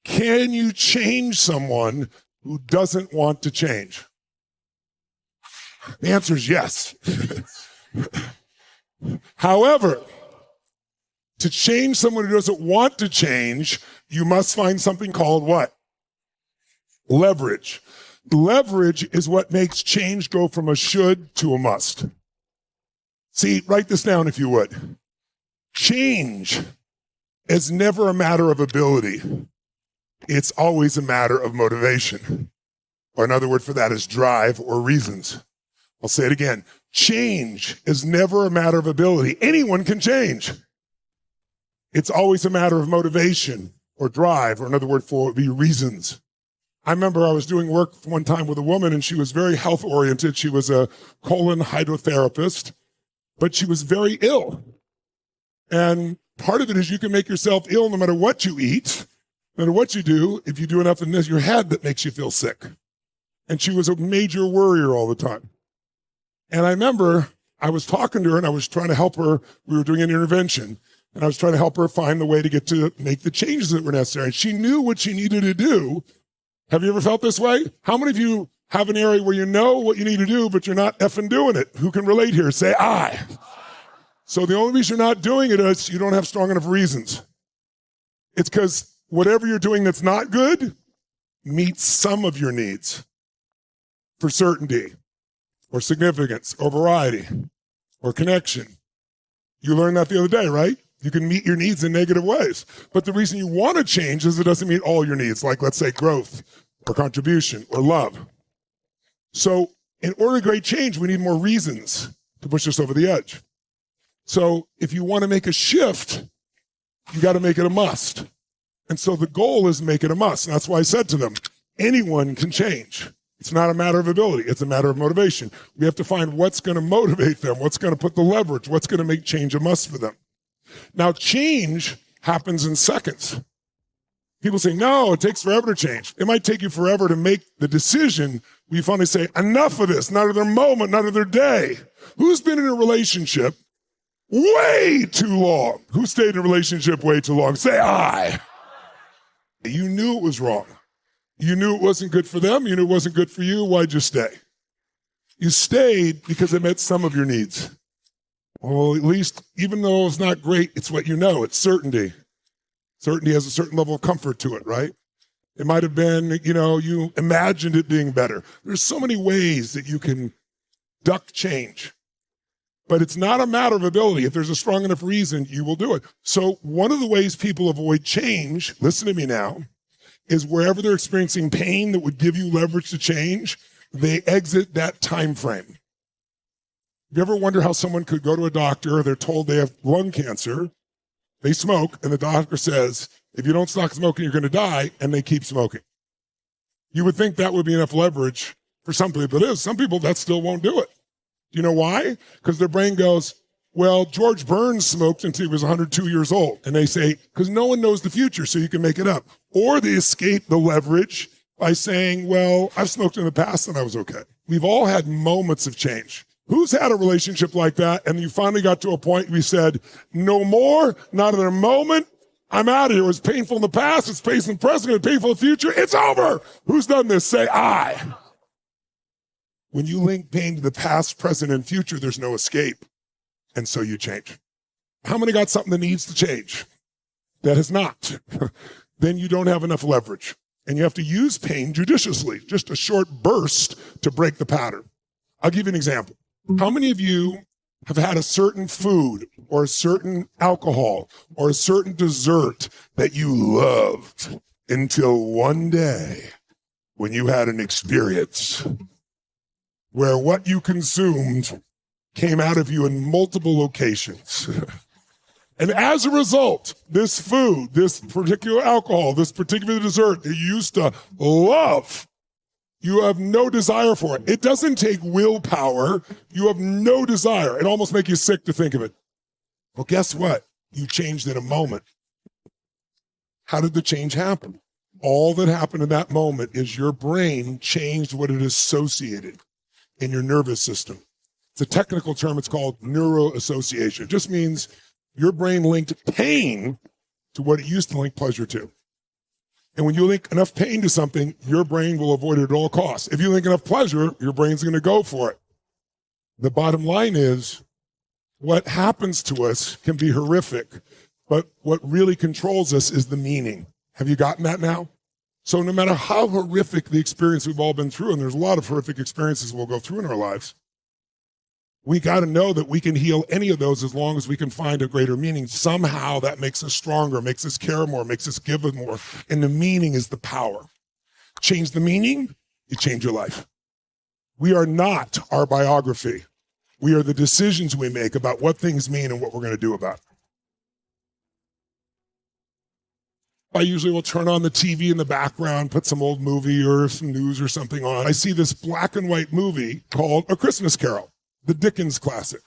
Can you change someone who doesn't want to change? The answer is yes. However, to change someone who doesn't want to change, you must find something called what? Leverage. Leverage is what makes change go from a should to a must. See, write this down if you would. Change is never a matter of ability. It's always a matter of motivation. Or another word for that is drive or reasons. I'll say it again. Change is never a matter of ability. Anyone can change. It's always a matter of motivation or drive, or another word for it would be reasons. I remember I was doing work one time with a woman, and she was very health-oriented. She was a colon hydrotherapist, but she was very ill. And part of it is you can make yourself ill no matter what you eat, no matter what you do. If you do enough in your head, that makes you feel sick. And she was a major worrier all the time. And I remember I was talking to her, and I was trying to help her. We were doing an intervention. And I was trying to help her find the way to get to make the changes that were necessary. And she knew what she needed to do. Have you ever felt this way? How many of you have an area where you know what you need to do, but you're not effing doing it? Who can relate here? Say, I. So the only reason you're not doing it is you don't have strong enough reasons. It's because whatever you're doing that's not good meets some of your needs for certainty or significance or variety or connection. You learned that the other day, right? You can meet your needs in negative ways. But the reason you want to change is it doesn't meet all your needs, like, let's say, growth or contribution or love. So in order to create change, we need more reasons to push us over the edge. So if you want to make a shift, you got to make it a must. And so the goal is make it a must. And that's why I said to them, anyone can change. It's not a matter of ability. It's a matter of motivation. We have to find what's going to motivate them, what's going to put the leverage, what's going to make change a must for them. Now, change happens in seconds. People say, no, it takes forever to change. It might take you forever to make the decision where you finally say, enough of this, not of their moment, not of their day. Who's been in a relationship way too long? Who stayed in a relationship way too long? Say, I. You knew it was wrong. You knew it wasn't good for them. You knew it wasn't good for you. Why'd you stay? You stayed because it met some of your needs. Well, at least, even though it's not great, it's what you know. It's certainty. Certainty has a certain level of comfort to it, right? It might have been, you imagined it being better. There's so many ways that you can duck change. But it's not a matter of ability. If there's a strong enough reason, you will do it. So one of the ways people avoid change, listen to me now, is wherever they're experiencing pain that would give you leverage to change, they exit that time frame. You ever wonder how someone could go to a doctor, they're told they have lung cancer, they smoke, and the doctor says, if you don't stop smoking, you're going to die, and they keep smoking. You would think that would be enough leverage for some people. It is. Some people, that still won't do it. Do you know why? Because their brain goes, well, George Burns smoked until he was 102 years old. And they say, because no one knows the future, so you can make it up. Or they escape the leverage by saying, well, I've smoked in the past and I was okay. We've all had moments of change. Who's had a relationship like that? And you finally got to a point where you said, no more, not another moment. I'm out of here. It was painful in the past. It's painful in the present. It's painful in the future. It's over. Who's done this? Say, I. When you link pain to the past, present, and future, there's no escape. And so you change. How many got something that needs to change? That has not. Then you don't have enough leverage. And you have to use pain judiciously, just a short burst to break the pattern. I'll give you an example. How many of you have had a certain food or a certain alcohol or a certain dessert that you loved until one day when you had an experience where what you consumed came out of you in multiple locations? And as a result, this food, this particular alcohol, this particular dessert that you used to love, you have no desire for it. It doesn't take willpower. You have no desire. It almost makes you sick to think of it. Well, guess what? You changed in a moment. How did the change happen? All that happened in that moment is your brain changed what it associated in your nervous system. It's a technical term. It's called neuroassociation. It just means your brain linked pain to what it used to link pleasure to. And when you link enough pain to something, your brain will avoid it at all costs. If you link enough pleasure, your brain's going to go for it. The bottom line is, what happens to us can be horrific, but what really controls us is the meaning. Have you gotten that now? So no matter how horrific the experience we've all been through, and there's a lot of horrific experiences we'll go through in our lives, we got to know that we can heal any of those as long as we can find a greater meaning. Somehow that makes us stronger, makes us care more, makes us give more. And the meaning is the power. Change the meaning, you change your life. We are not our biography. We are the decisions we make about what things mean and what we're going to do about it. I usually will turn on the TV in the background, put some old movie or some news or something on. I see this black and white movie called A Christmas Carol, the Dickens classic.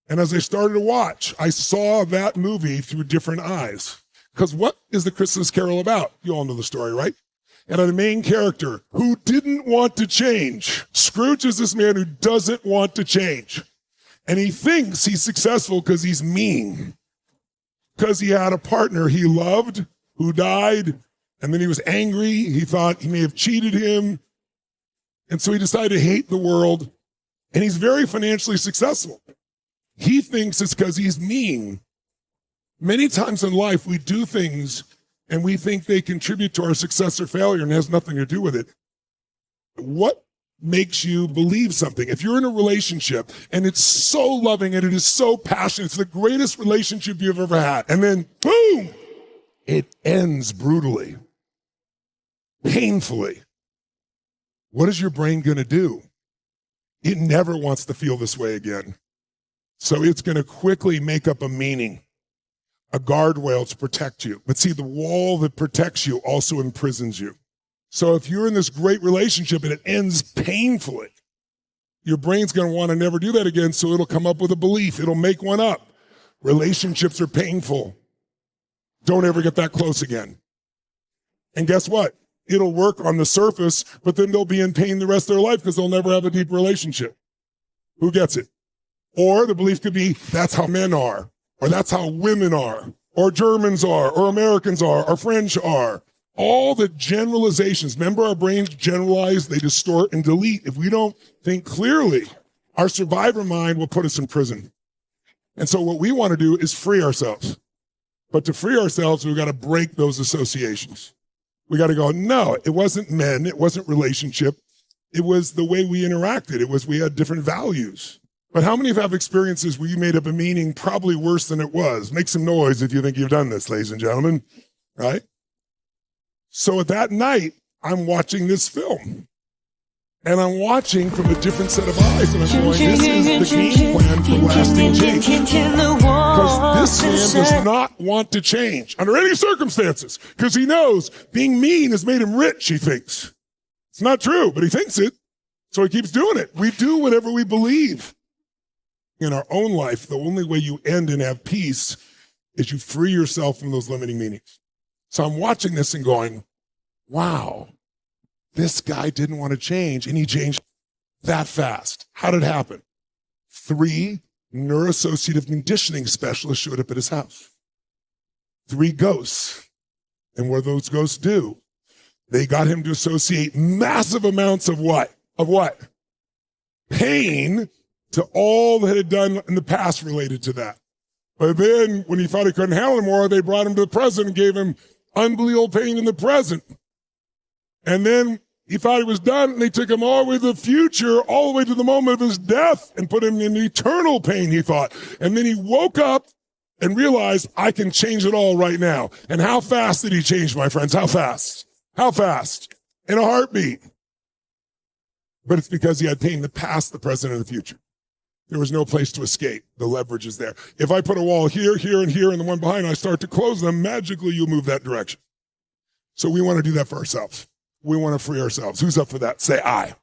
And as I started to watch, I saw that movie through different eyes. Because what is the Christmas Carol about? You all know the story, right? And the main character who didn't want to change. Scrooge is this man who doesn't want to change. And he thinks he's successful because he's mean. Because he had a partner he loved who died, and then he was angry. He thought he may have cheated him. And so he decided to hate the world. And he's very financially successful. He thinks it's because he's mean. Many times in life, we do things and we think they contribute to our success or failure and it has nothing to do with it. What makes you believe something? If you're in a relationship and it's so loving and it is so passionate, it's the greatest relationship you've ever had, and then boom, it ends brutally, painfully. What is your brain going to do? It never wants to feel this way again. So it's going to quickly make up a meaning, a guardrail to protect you. But see, the wall that protects you also imprisons you. So if you're in this great relationship and it ends painfully, your brain's going to want to never do that again, so it'll come up with a belief. It'll make one up. Relationships are painful. Don't ever get that close again. And guess what? It'll work on the surface, but then they'll be in pain the rest of their life because they'll never have a deep relationship. Who gets it? Or the belief could be, that's how men are, or that's how women are, or Germans are, or Americans are, or French are. All the generalizations. Remember, our brains generalize, they distort and delete. If we don't think clearly, our survivor mind will put us in prison. And so what we want to do is free ourselves. But to free ourselves, we've got to break those associations. We got to go, no, it wasn't men, it wasn't relationship. It was the way we interacted. It was we had different values. But how many have experiences where you made up a meaning probably worse than it was? Make some noise if you think you've done this, ladies and gentlemen, right? So at that night, I'm watching this film. And I'm watching from a different set of eyes. And I'm going, this is the game plan for lasting change. Because this man does not want to change under any circumstances. Because he knows being mean has made him rich, he thinks. It's not true, but he thinks it. So he keeps doing it. We do whatever we believe. In our own life, the only way you end and have peace is you free yourself from those limiting meanings. So I'm watching this and going, wow. This guy didn't want to change, and he changed that fast. How did it happen? 3 neuroassociative conditioning specialists showed up at his house. 3 ghosts. And what those ghosts do, they got him to associate massive amounts of what? Of what? Pain to all that had done in the past related to that. But then, when he thought he couldn't handle it more, they brought him to the present and gave him unbelievable pain in the present. And then he thought he was done, and they took him all the way to the future, all the way to the moment of his death, and put him in eternal pain, he thought. And then he woke up and realized, I can change it all right now. And how fast did he change, my friends? How fast? How fast? In a heartbeat. But it's because he had pain in the past, the present, and the future. There was no place to escape. The leverage is there. If I put a wall here, here, and here, and the one behind, I start to close them, magically you'll move that direction. So we want to do that for ourselves. We want to free ourselves. Who's up for that? Say I.